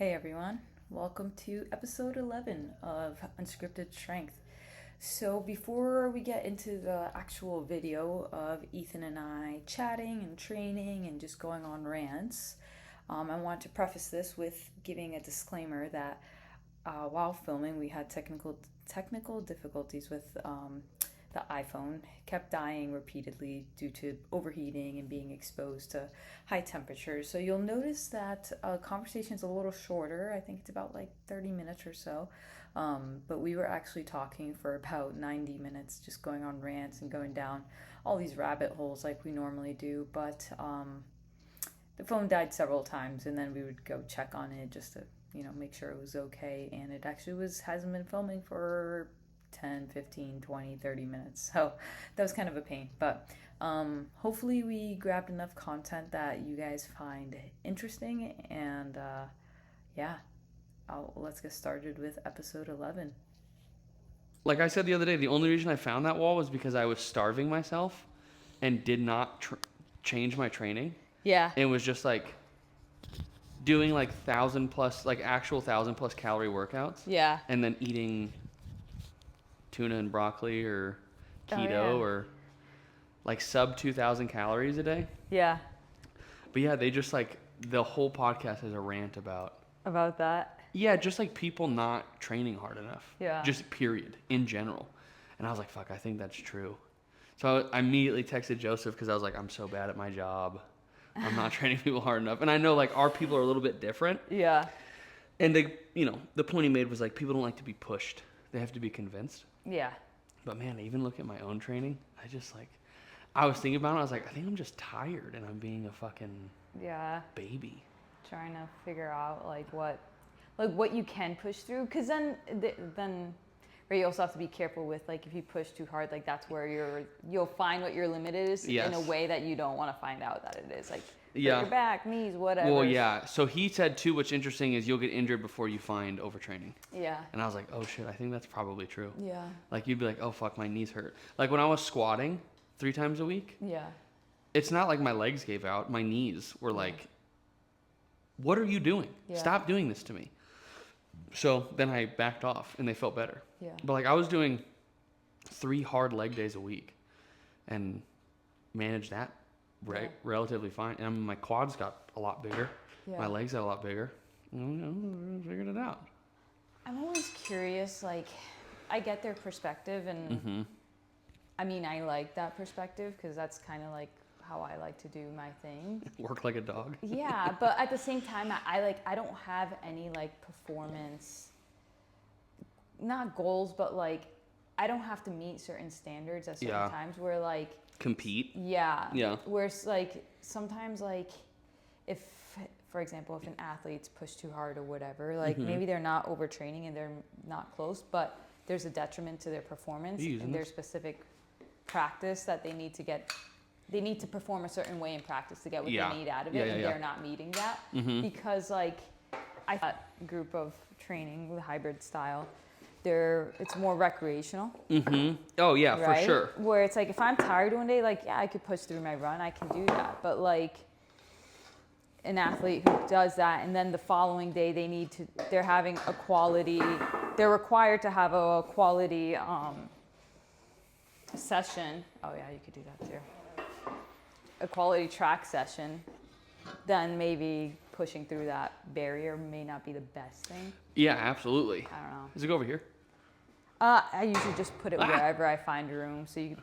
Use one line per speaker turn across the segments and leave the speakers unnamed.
Hey everyone, welcome to episode 11 of Unscripted Strength. So, before we get into the actual video of Ethan and I chatting and training and just going on rants, I want to preface this with giving a disclaimer that while filming, we had technical difficulties with the iPhone. It kept dying repeatedly due to overheating and being exposed to high temperatures. So you'll notice that conversation's a little shorter. I think it's about like 30 minutes or so. But we were actually talking for about 90 minutes, just going on rants and going down all these rabbit holes like we normally do. But the phone died several times, and then we would go check on it just to make sure it was okay. And it actually hasn't been filming for 10, 15, 20, 30 minutes. So that was kind of a pain. But hopefully we grabbed enough content that you guys find interesting. And let's get started with episode 11.
Like I said the other day, the only reason I found that wall was because I was starving myself and did not change my training.
Yeah.
And was just like doing like actual 1,000+ calorie workouts.
Yeah.
And then eating tuna and broccoli or keto or like sub 2,000 calories a day.
Yeah.
But yeah, they just like the whole podcast is a rant about
that.
Yeah, just like people not training hard enough.
Yeah.
Just period, in general. And I was like, fuck, I think that's true. So I immediately texted Joseph because I was like, I'm so bad at my job. I'm not training people hard enough. And I know like our people are a little bit different.
Yeah.
And the point he made was like, people don't like to be pushed. They have to be convinced.
Yeah.
But man, I even look at my own training. I was thinking about it. I was like, I think I'm just tired and I'm being a fucking baby.
Trying to figure out what you can push through, because then you also have to be careful with like if you push too hard, like that's where you'll find what your limit is.
Yes.
In a way that you don't want to find out that it is, like
your
back, knees, whatever.
Well, yeah. So he said too, what's interesting is you'll get injured before you find overtraining.
Yeah.
And I was like, oh shit, I think that's probably true.
Yeah.
Like you'd be like, oh fuck, my knees hurt. Like when I was squatting 3 times a week.
Yeah.
It's not like my legs gave out. My knees were like, what are you doing?
Yeah.
Stop doing this to me. So then I backed off and they felt better.
Yeah.
But like I was doing 3 hard leg days a week and managed that relatively fine. And my quads got a lot bigger. Yeah. My legs got a lot bigger. Figured it out.
I'm always curious, like I get their perspective and I mean, I like that perspective because that's kind of like how I like to do my thing.
Work like a dog.
Yeah, but at the same time, I don't have any like performance, not goals, but like I don't have to meet certain standards at certain times where like
compete.
Yeah. Yeah. Where it's like sometimes like if, for example, if an athlete's pushed too hard or whatever, like maybe they're not overtraining and they're not close, but there's a detriment to their performance and their specific practice that they need to get. They need to perform a certain way in practice to get what they need out of it, and they're not meeting that because like I thought group of training with hybrid style, it's more recreational.
Oh yeah,
right?
For sure.
Where it's like if I'm tired one day, like yeah, I could push through my run, I can do that. But like an athlete who does that, and then the following day they're having a quality, they're required to have a quality session. Oh yeah, you could do that too. A quality track session, then maybe pushing through that barrier may not be the best thing.
Yeah, absolutely.
I don't know.
Does it go over here?
I usually just put it wherever I find room, so you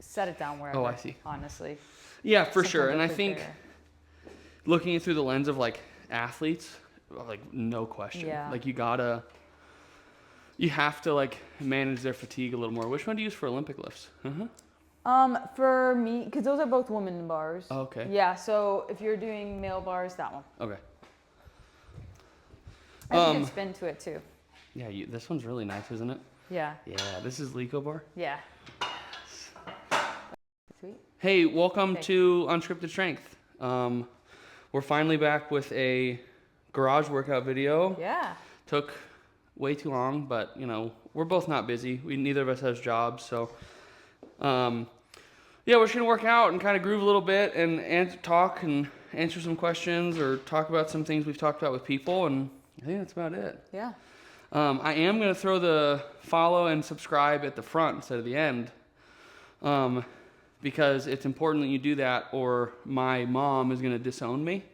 set it down wherever.
Oh, I see.
Honestly.
Yeah, for sure. And I think looking through the lens of like athletes, like no question.
Yeah.
Like you have to like manage their fatigue a little more. Which one do you use for Olympic lifts?
For me, because those are both women bars.
Oh, okay.
Yeah, so if you're doing male bars, that one.
Okay.
I think spin to it too.
Yeah, this one's really nice, isn't it?
Yeah.
Yeah, this is Lico bar.
Yeah. Yes. Sweet.
Hey, welcome to Unscripted Strength. We're finally back with a garage workout video.
Yeah.
Took way too long, but we're both not busy. Neither of us has jobs, so we're just gonna work out and kind of groove a little bit and talk and answer some questions or talk about some things we've talked about with people and I think that's about it.
Yeah.
I am going to throw the follow and subscribe at the front instead of the end. Because it's important that you do that, or my mom is going to disown me.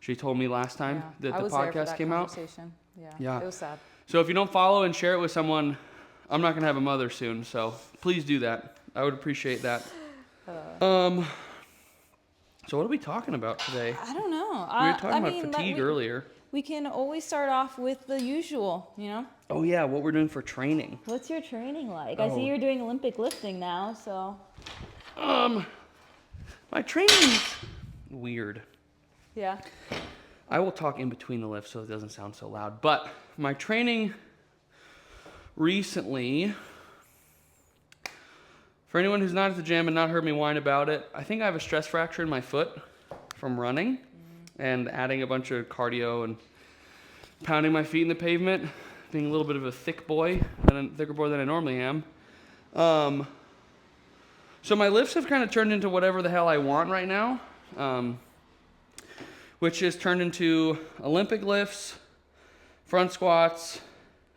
She told me last time that the podcast came out. Yeah.
It was sad.
So if you don't follow and share it with someone, I'm not going to have a mother soon. So please do that. I would appreciate that. So what are we talking about today?
I don't know.
We were talking about fatigue earlier.
We can always start off with the usual,
Oh yeah, what we're doing for training.
What's your training like? I see you're doing Olympic lifting now, so.
My training's weird.
Yeah.
I will talk in between the lifts so it doesn't sound so loud. But my training recently, for anyone who's not at the gym and not heard me whine about it, I think I have a stress fracture in my foot from running and adding a bunch of cardio and pounding my feet in the pavement, being a little bit of a thicker boy than I normally am. So my lifts have kind of turned into whatever the hell I want right now, which is turned into Olympic lifts, front squats,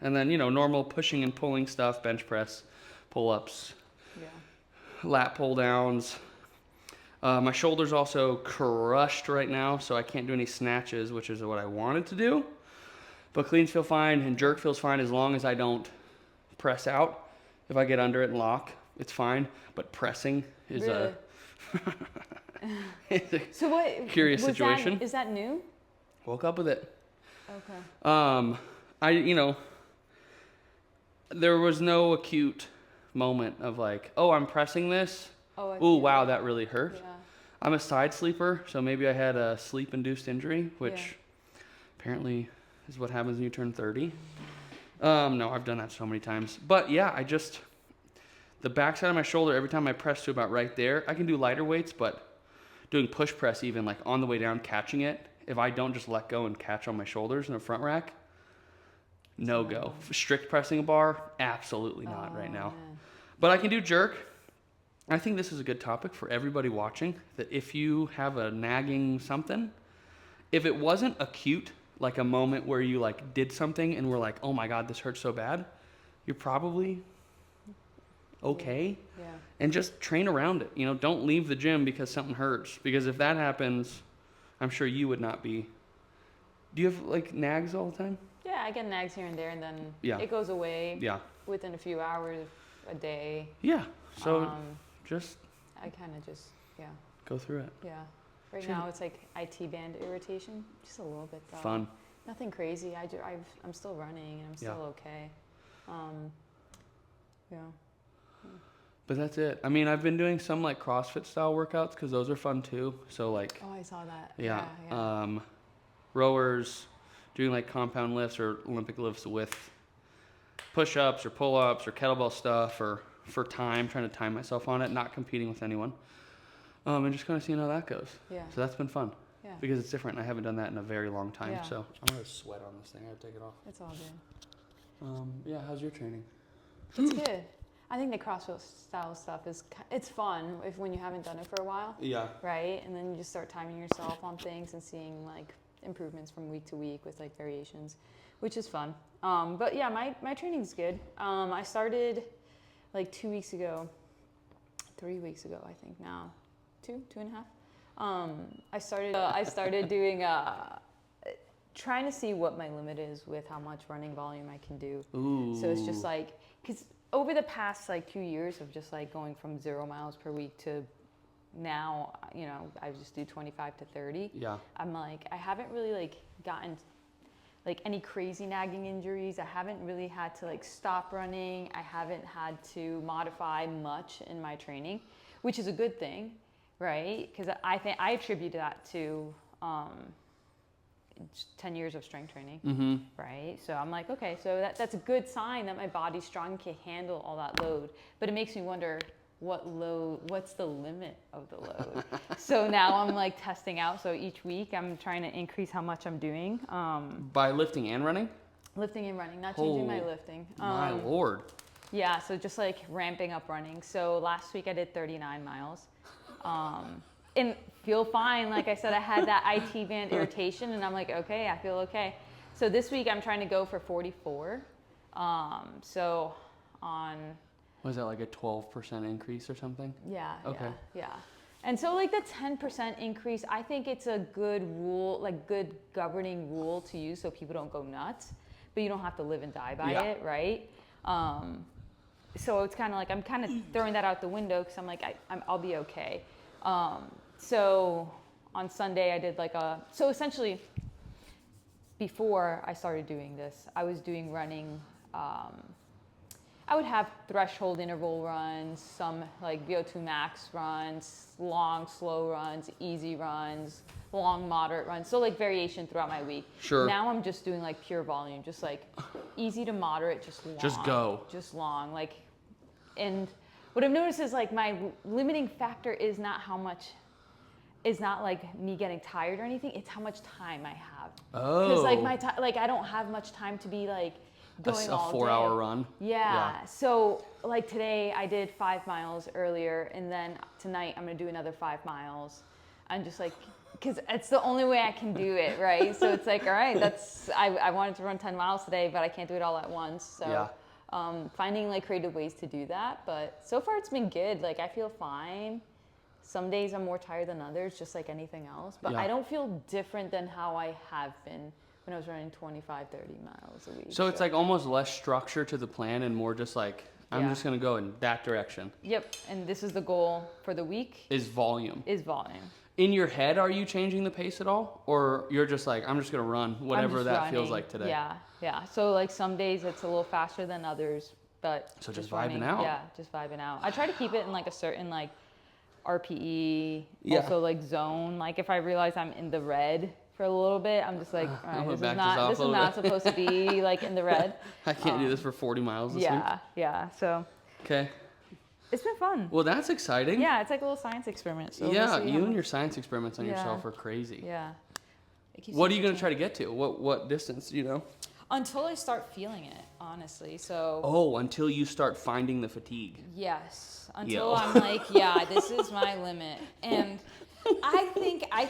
and then, normal pushing and pulling stuff, bench press, pull-ups, lat pull downs. My shoulder's also crushed right now, so I can't do any snatches, which is what I wanted to do. But cleans feel fine and jerk feels fine as long as I don't press out. If I get under it and lock, it's fine. But pressing is
really? So what?
Curious situation.
Is that new?
Woke up with it.
Okay.
There was no acute moment of like, oh, I'm pressing this.
Oh,
wow, that really hurt.
Yeah.
I'm a side sleeper, so maybe I had a sleep-induced injury, which apparently is what happens when you turn 30. No, I've done that so many times. But yeah, the backside of my shoulder, every time I press to about right there, I can do lighter weights, but doing push press even, like on the way down, catching it, if I don't just let go and catch on my shoulders in a front rack, no go. Strict pressing a bar, absolutely not right now. Man. But I can do jerk. I think this is a good topic for everybody watching, that if you have a nagging something, if it wasn't acute, like a moment where you like did something and were like, oh my God, this hurts so bad, you're probably okay.
Yeah.
And just train around it. Don't leave the gym because something hurts. Because if that happens, I'm sure you would not be. Do you have like nags all the time?
Yeah, I get nags here and there, and then it goes away within a few hours, a day.
Yeah. So
I kind of just
go through it.
Yeah. Right now it's like IT band irritation, just a little bit though.
Fun.
Nothing crazy. I'm still running and I'm still okay. Yeah.
But that's it. I mean, I've been doing some like CrossFit style workouts because those are fun too. So like.
Oh, I saw that.
Yeah. Rowers, doing like compound lifts or Olympic lifts with push-ups or pull-ups or kettlebell stuff, or for time, trying to time myself on it, not competing with anyone. And just kind of seeing how that goes.
Yeah.
So that's been fun.
Yeah.
Because it's different. I haven't done that in a very long time.
Yeah.
So I'm going to sweat on this thing. I have to take it off.
It's all good.
Yeah. How's your training?
It's good. I think the CrossFit style stuff it's fun when you haven't done it for a while.
Yeah.
Right? And then you just start timing yourself on things and seeing like improvements from week to week with like variations, which is fun. But yeah, my training's good. I started like 3 weeks ago, I think now. 2.5. I started doing trying to see what my limit is with how much running volume I can do.
Ooh.
So it's just like, because over the past like 2 years of just like going from 0 miles per week to now, I just do 25 to 30.
Yeah.
I'm like, I haven't really like gotten like any crazy nagging injuries. I haven't really had to like stop running. I haven't had to modify much in my training, which is a good thing. Right? Because I think I attribute that to 10 years of strength training.
Mm-hmm.
Right? So I'm like, okay, so that's a good sign that my body's strong and can handle all that load. But it makes me wonder, what's the limit of the load? So now I'm like testing out. So each week I'm trying to increase how much I'm doing.
By lifting and running?
Lifting and running, not changing my lifting.
My Lord.
Yeah, so just like ramping up running. So last week I did 39 miles. And feel fine. Like I said, I had that IT band irritation and I'm like, okay, I feel okay.
So this week I'm trying to go for 44. So on...
Was that like a 12% increase or something?
Yeah.
Okay.
Yeah. And so like the 10% increase, I think it's a good rule, like good governing rule to use so people don't go nuts, but you don't have to live and die by it, right? So it's kind of like, I'm kind of throwing that out the window because I'm like, I'll be okay. So on Sunday I did so essentially before I started doing this, I was doing running, I would have threshold interval runs, some like VO2 max runs, long, slow runs, easy runs, long, moderate runs. So like variation throughout my week.
Sure.
Now I'm just doing like pure volume, just like easy to moderate, just long.
Just go.
Just long. And what I've noticed is like my limiting factor is not like me getting tired or anything. It's how much time I have.
Oh.
Because like my time, like I don't have much time to be like going all day.
A 4-hour run.
Yeah. So like today I did 5 miles earlier, and then tonight I'm gonna do another 5 miles. I'm just like, because it's the only way I can do it, right? So it's like, all right, I wanted to run 10 miles today, but I can't do it all at once. So finding like creative ways to do that. But so far it's been good. Like I feel fine. Some days I'm more tired than others, just like anything else. But I don't feel different than how I have been when I was running 25, 30 miles a week.
So it's like almost less structure to the plan and more just like, I'm just going to go in that direction.
Yep. And this is the goal for the week.
Is volume.
In
your head, are you changing the pace at all? Or you're just like, I'm just going to run whatever that feels like today?
Yeah. So like some days it's a little faster than others, but
so just vibing out.
Yeah, just vibing out. I try to keep it in like a certain like RPE, also like zone. Like if I realize I'm in the red for a little bit, I'm just like, all right, this is not supposed to be like in the red.
I can't do this for 40 miles this week.
Yeah. So
okay.
It's been fun.
Well, that's exciting.
Yeah, it's like a little science experiment. So
yeah, you and your science experiments on yourself are crazy.
Yeah.
What are you going to try to get to? What distance, you know?
Until I start feeling it, honestly. So.
Oh, until you start finding the fatigue.
Yes. Until I'm like, yeah, this is my limit. And I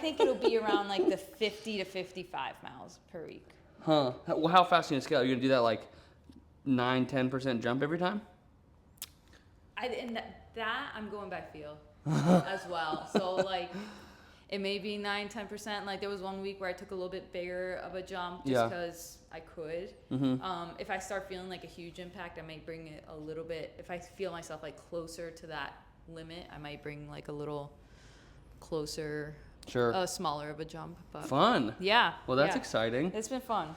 think it'll be around like the 50 to 55 miles per week.
Huh. Well, how fast are you going to scale? Are you going to do that like 9-10% jump every time?
That I'm going by feel as well. So like it may be 9-10%. Like there was one week where I took a little bit bigger of a jump just because I could. Mm-hmm. If I start feeling like a huge impact, I might bring it a little bit. If I feel myself like closer to that limit, I might bring like a little closer, smaller of a jump. But
fun.
Yeah.
Well, that's exciting.
It's been fun.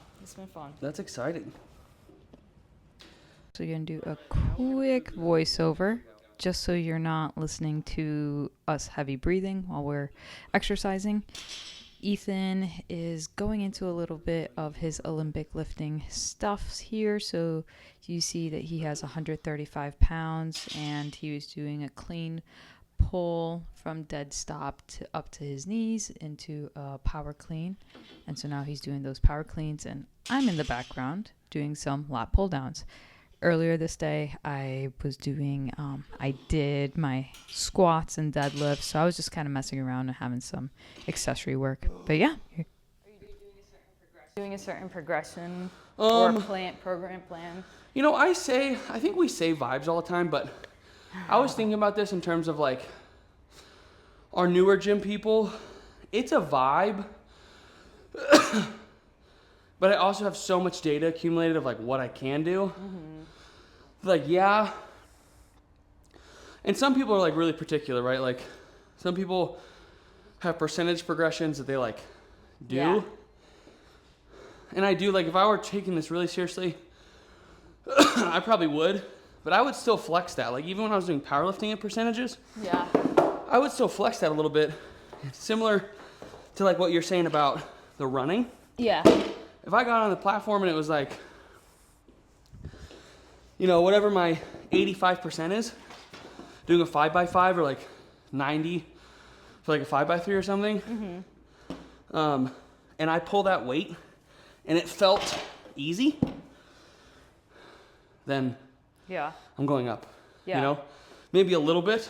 That's exciting.
So you're going to do a quick voiceover just so you're not listening to us heavy breathing while we're exercising. Ethan is going into a little bit of his Olympic lifting stuff here. So you see that he has 135 pounds and he was doing a clean pull from dead stop to up to his knees into a power clean. And so now he's doing those power cleans and I'm in the background doing some lat pull downs. Earlier this day, I was doing, I did my squats and deadlifts, so I was just kind of messing around and having some accessory work. But yeah. Are you
doing a certain progression or program plan?
You know, I think we say vibes all the time, but I was thinking about this in terms of like our newer gym people. It's a vibe. But I also have so much data accumulated of like what I can do. Mm-hmm. Like, yeah. And some people are like really particular, right? Like some people have percentage progressions that they like do. Yeah. And I do, like if I were taking this really seriously, I probably would. But I would still flex that. Like even when I was doing powerlifting at percentages, I would still flex that a little bit. Similar to like what you're saying about the running.
Yeah.
If I got on the platform and it was like, you know, whatever my 85% is, doing a 5x5 or like 90 for like a 5x3 or something, and I pull that weight and it felt easy, then I'm going up. You know, maybe a little bit,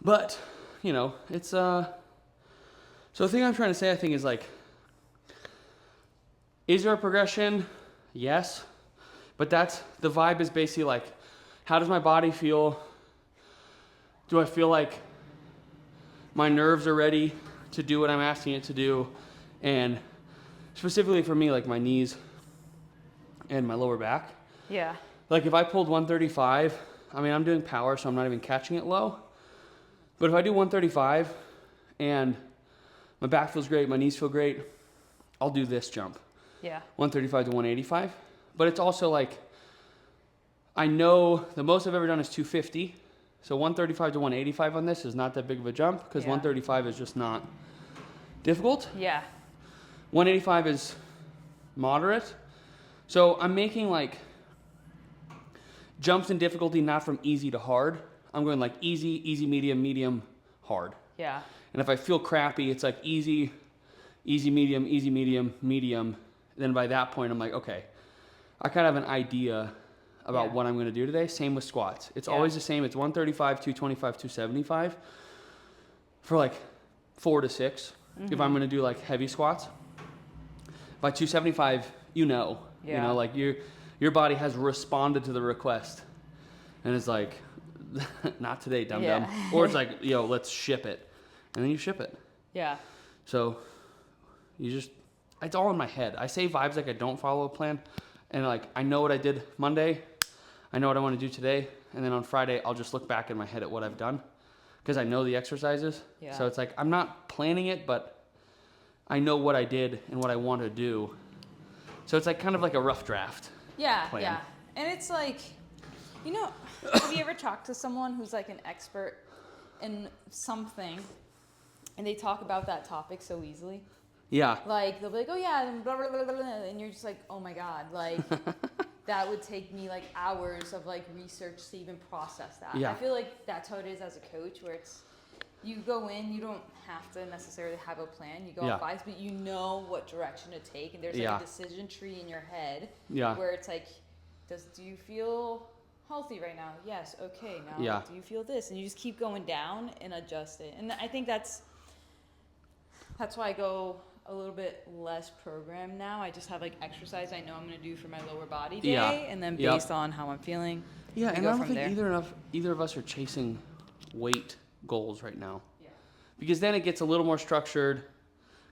but you know, it's so the thing I'm trying to say, I think, is like Is there a progression? Yes. But the vibe is basically like, how does my body feel? Do I feel like my nerves are ready to do what I'm asking it to do? And specifically for me, like my knees and my lower back.
Yeah.
Like if I pulled 135, I mean, I'm doing power, so I'm not even catching it low. But if I do 135 and my back feels great, my knees feel great, I'll do this jump.
Yeah.
135 to 185. But it's also like, I know the most I've ever done is 250. So 135 to 185 on this is not that big of a jump because 135 is just not difficult.
Yeah.
185 is moderate. So I'm making like jumps in difficulty not from easy to hard. I'm going like easy, medium, medium, hard.
Yeah.
And if I feel crappy, it's like easy, medium, medium. Then by that point, I'm like, okay, I kind of have an idea about what I'm going to do today. Same with squats. It's always the same. It's 135, 225, 275 for like 4 to 6. If I'm going to do like heavy squats. By 275, you know, like your body has responded to the request and it's like, not today, dum-dum. Or it's like, let's ship it. And then you ship it. Yeah. So it's all in my head. I say vibes like I don't follow a plan. And like, I know what I did Monday. I know what I want to do today. And then on Friday, I'll just look back in my head at what I've done. Because I know the exercises. Yeah. So it's like, I'm not planning it, but I know what I did and what I want to do. So it's like kind of like a rough draft.
Yeah,
plan.
yeah. And it's like, have you ever talked to someone who's like an expert in something and they talk about that topic so easily?
Yeah.
Like, they'll be like, oh yeah, and blah, blah, blah, blah, blah, and you're just like, oh my God, like, that would take me like hours of like research to even process that. Yeah. I feel like that's how it is as a coach, where it's, you go in, you don't have to necessarily have a plan. You go off vibes, but you know what direction to take, and there's like a decision tree in your head where it's like, do you feel healthy right now? Yes. Okay. Now, do you feel this? And you just keep going down and adjust it. And I think that's why I go a little bit less programmed now. I just have like exercise I know I'm going to do for my lower body day, and then based on how I'm feeling,
and I don't think either of us are chasing weight goals right now. Yeah. Because then it gets a little more structured.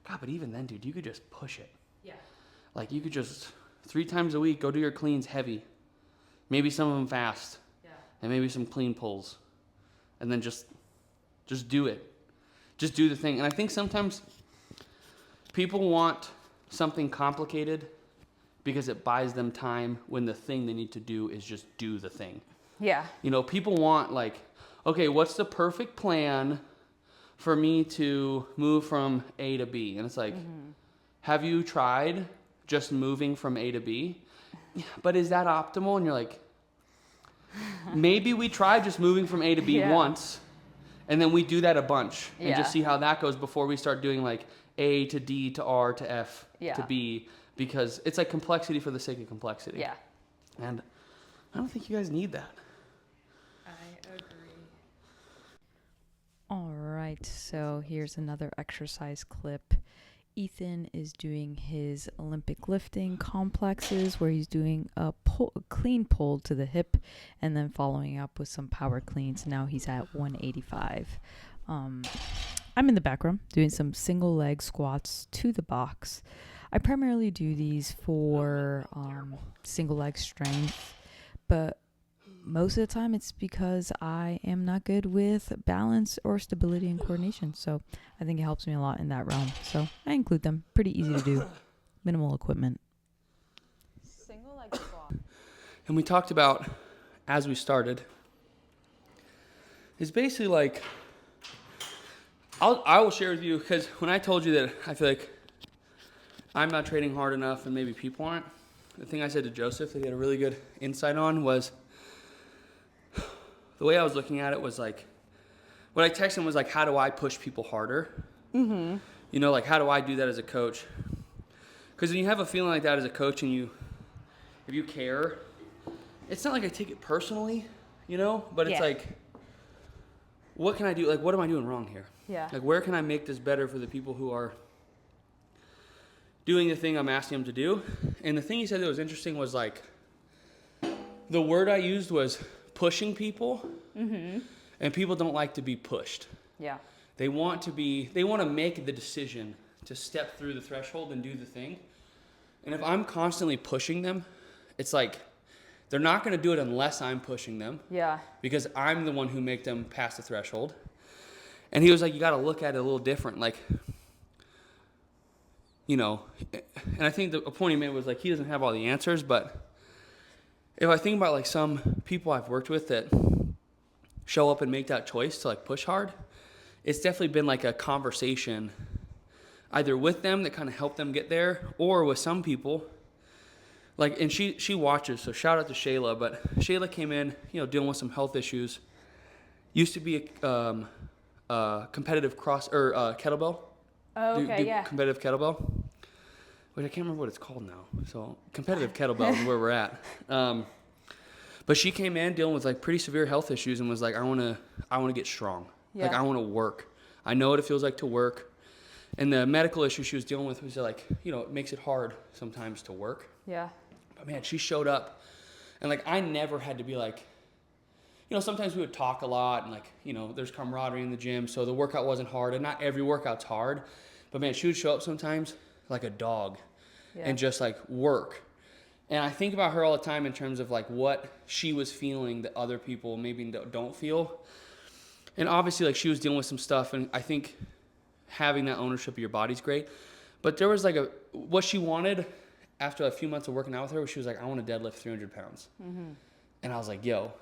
God, but even then, dude, you could just push it. Yeah. Like you could just 3 times a week go do your cleans heavy. Maybe some of them fast. Yeah. And maybe some clean pulls. And then just do it. Just do the thing. And I think sometimes people want something complicated because it buys them time when the thing they need to do is just do the thing. Yeah. People want like, okay, what's the perfect plan for me to move from A to B? And it's like, have you tried just moving from A to B? But is that optimal? And you're like, maybe we tried just moving from A to B once, and then we do that a bunch and just see how that goes before we start doing like A to D to R to F to B, because it's like complexity for the sake of complexity. Yeah. And I don't think you guys need that.
I agree.
All right, so here's another exercise clip. Ethan is doing his Olympic lifting complexes where he's doing a clean pull to the hip and then following up with some power cleans. Now he's at 185. I'm in the background doing some single leg squats to the box. I primarily do these for single leg strength, but most of the time it's because I am not good with balance or stability and coordination. So I think it helps me a lot in that realm. So I include them. Pretty easy to do. Minimal equipment.
Single leg squat.
And we talked about, as we started, it's basically like, I will share with you, because when I told you that I feel like I'm not training hard enough and maybe people aren't, the thing I said to Joseph that he had a really good insight on was, the way I was looking at it was like, what I texted him was like, how do I push people harder? Mm-hmm. Like how do I do that as a coach? Because when you have a feeling like that as a coach and if you care, it's not like I take it personally, but it's like, what can I do? Like, what am I doing wrong here? Yeah. Like, where can I make this better for the people who are doing the thing I'm asking him to do. And the thing he said that was interesting was like, the word I used was pushing people, and people don't like to be pushed.
Yeah.
They want to make the decision to step through the threshold and do the thing. And if I'm constantly pushing them, it's like, they're not going to do it unless I'm pushing them.
Yeah.
Because I'm the one who make them pass the threshold. And he was like, you got to look at it a little different. Like, you know, and I think a point he made was like, he doesn't have all the answers, but if I think about like some people I've worked with that show up and make that choice to like push hard, it's definitely been like a conversation either with them that kind of helped them get there, or with some people. Like, and she watches, so shout out to Shayla, but Shayla came in, you know, dealing with some health issues. Used to be a competitive kettlebell.
Oh, okay, yeah.
Competitive kettlebell. Which I can't remember what it's called now. So competitive kettlebell is where we're at. But she came in dealing with like pretty severe health issues and was like, I want to get strong.
Yeah.
Like, I want to work. I know what it feels like to work. And the medical issue she was dealing with was like, you know, it makes it hard sometimes to work.
Yeah.
But man, she showed up, and like, I never had to be like, you know, sometimes we would talk a lot, and like, you know, there's camaraderie in the gym, so the workout wasn't hard, and not every workout's hard. But man, she would show up sometimes like a dog, and just like work. And I think about her all the time in terms of like what she was feeling that other people maybe don't feel. And obviously, like, she was dealing with some stuff, and I think having that ownership of your body's great. But there was like what she wanted after a few months of working out with her, she was like, I want to deadlift 300 pounds. And I was like, yo,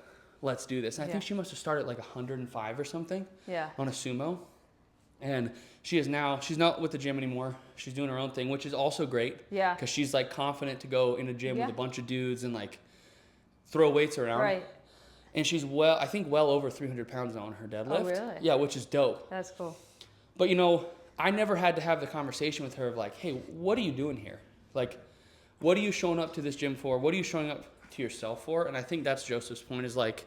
let's do this. And I think she must have started like 105 or something on a sumo. And she's not with the gym anymore. She's doing her own thing, which is also great. Yeah. Because she's like confident to go in a gym with a bunch of dudes and like throw weights around. Right. And she's I think well over 300 pounds now on her deadlift. Oh, really? Yeah, which is dope.
That's cool.
But, you know, I never had to have the conversation with her of like, hey, what are you doing here? Like, what are you showing up to this gym for? What are you showing up to yourself for? And I think that's Joseph's point, is like,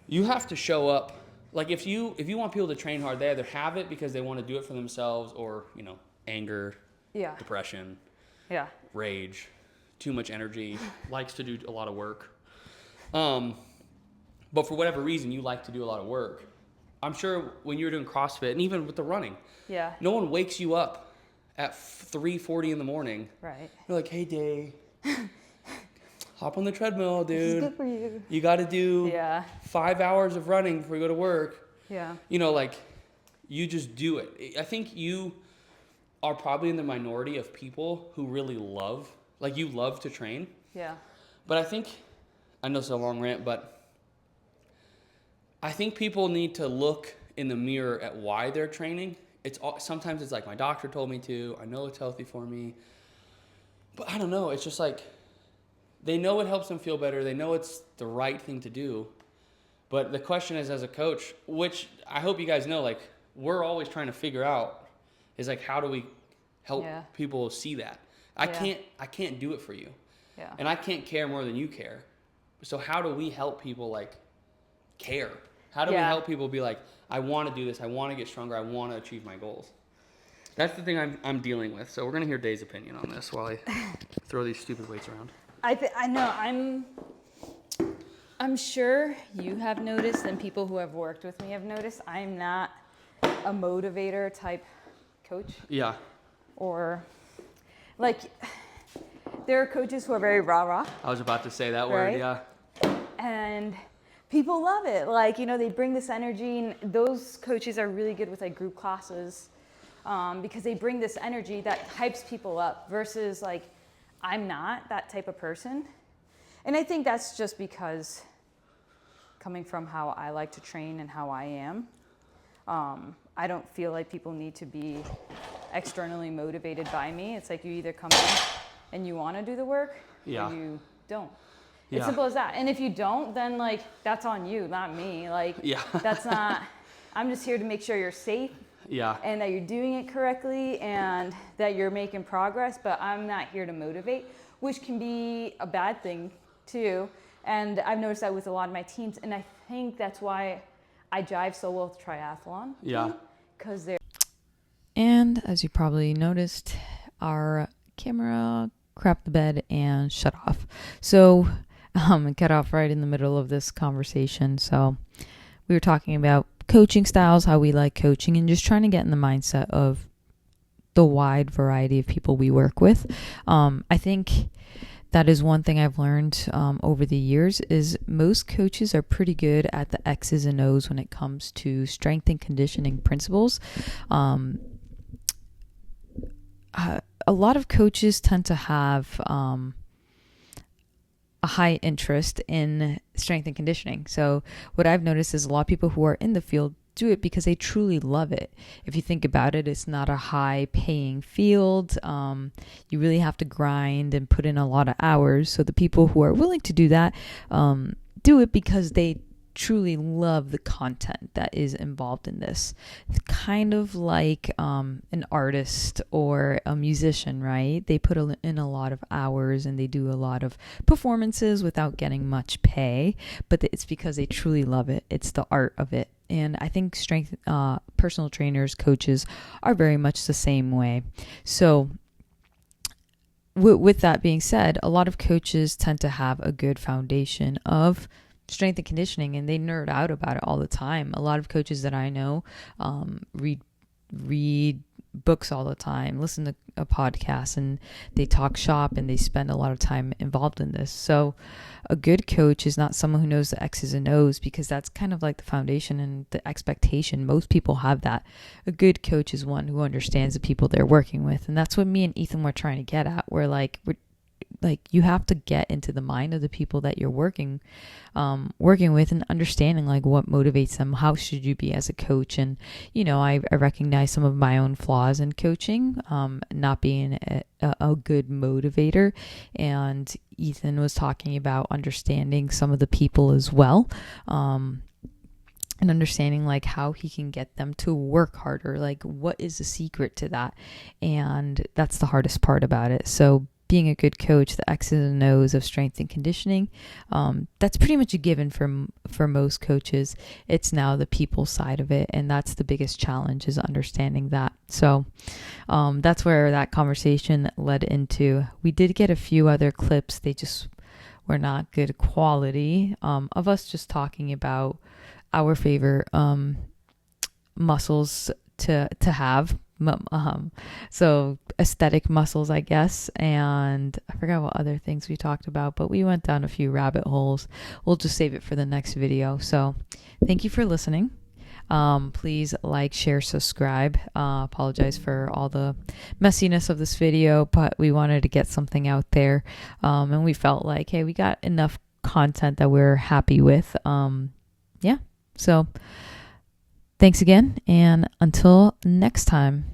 you have to show up. Like, if you want people to train hard, they either have it because they want to do it for themselves, or, you know, anger, depression, rage, too much energy, likes to do a lot of work. But for whatever reason, you like to do a lot of work. I'm sure when you're doing CrossFit, and even with the running, no one wakes you up at 3:40 in the morning. Right. You're like, hey, Day, hop on the treadmill, dude. This is good for you. You got to do 5 hours of running before you go to work. Yeah. You know, like, you just do it. I think you are probably in the minority of people who really love to train. Yeah. But I know it's a long rant, but I think people need to look in the mirror at why they're training. Sometimes it's like, my doctor told me to. I know it's healthy for me. But I don't know. It's just like, they know it helps them feel better. They know it's the right thing to do. But the question is, as a coach, which I hope you guys know, like, we're always trying to figure out, is like, how do we help people see that? I can't do it for you. Yeah. And I can't care more than you care. So how do we help people, like, care? How do we help people be like, I want to do this, I want to get stronger, I want to achieve my goals? That's the thing I'm dealing with. So we're going to hear Dave's opinion on this while I throw these stupid weights around.
I know, I'm sure you have noticed, and people who have worked with me have noticed, I'm not a motivator type coach. Yeah. Or, like, there are coaches who are very rah-rah.
I was about to say that word, yeah.
And people love it. Like, you know, they bring this energy, and those coaches are really good with like group classes because they bring this energy that hypes people up versus like, I'm not that type of person. And I think that's just because coming from how I like to train and how I am, I don't feel like people need to be externally motivated by me. It's like, you either come in and you want to do the work or you don't. It's simple as that. And if you don't, then like, that's on you, not me. Like, that's not, I'm just here to make sure you're safe. Yeah. And that you're doing it correctly and that you're making progress, but I'm not here to motivate, which can be a bad thing too. And I've noticed that with a lot of my teams, and I think that's why I jive so well with triathlon. Yeah. Because they're...
And as you probably noticed, our camera crapped the bed and shut off. So it cut off right in the middle of this conversation. So we were talking about coaching styles, how we like coaching, and just trying to get in the mindset of the wide variety of people we work with. I think that is one thing I've learned over the years is most coaches are pretty good at the X's and O's when it comes to strength and conditioning principles. A lot of coaches tend to have a high interest in strength and conditioning. So what I've noticed is a lot of people who are in the field do it because they truly love it. If you think about it, it's not a high paying field. You really have to grind and put in a lot of hours. So the people who are willing to do that, do it because they truly love the content that is involved in this. It's kind of like an artist or a musician, right? They put in a lot of hours and they do a lot of performances without getting much pay, but it's because they truly love it. It's the art of it. And I think personal trainers, coaches are very much the same way. So with that being said, a lot of coaches tend to have a good foundation of strength and conditioning, and they nerd out about it all the time. A lot of coaches that I know read books all the time, listen to a podcast, and they talk shop, and they spend a lot of time involved in this. So a good coach is not someone who knows the X's and O's, because that's kind of like the foundation and the expectation. Most people have that. A good coach is one who understands the people they're working with, and that's what me and Ethan were trying to get at. We're like you have to get into the mind of the people that you're working with, and understanding like what motivates them. How should you be as a coach? And I recognize some of my own flaws in coaching, not being a good motivator. And Ethan was talking about understanding some of the people as well, and understanding like how he can get them to work harder. Like, what is the secret to that? And that's the hardest part about it. So being a good coach, the X's and O's of strength and conditioning, that's pretty much a given for most coaches. It's now the people side of it, and that's the biggest challenge, is understanding that. So that's where that conversation led into. We did get a few other clips. They just were not good quality, of us just talking about our favorite muscles to have. So aesthetic muscles, I guess. And I forgot what other things we talked about, but we went down a few rabbit holes. We'll just save it for the next video. So thank you for listening. Please like, share, subscribe. Apologize for all the messiness of this video, but we wanted to get something out there. And we felt like, hey, we got enough content that we're happy with. So thanks again, and until next time.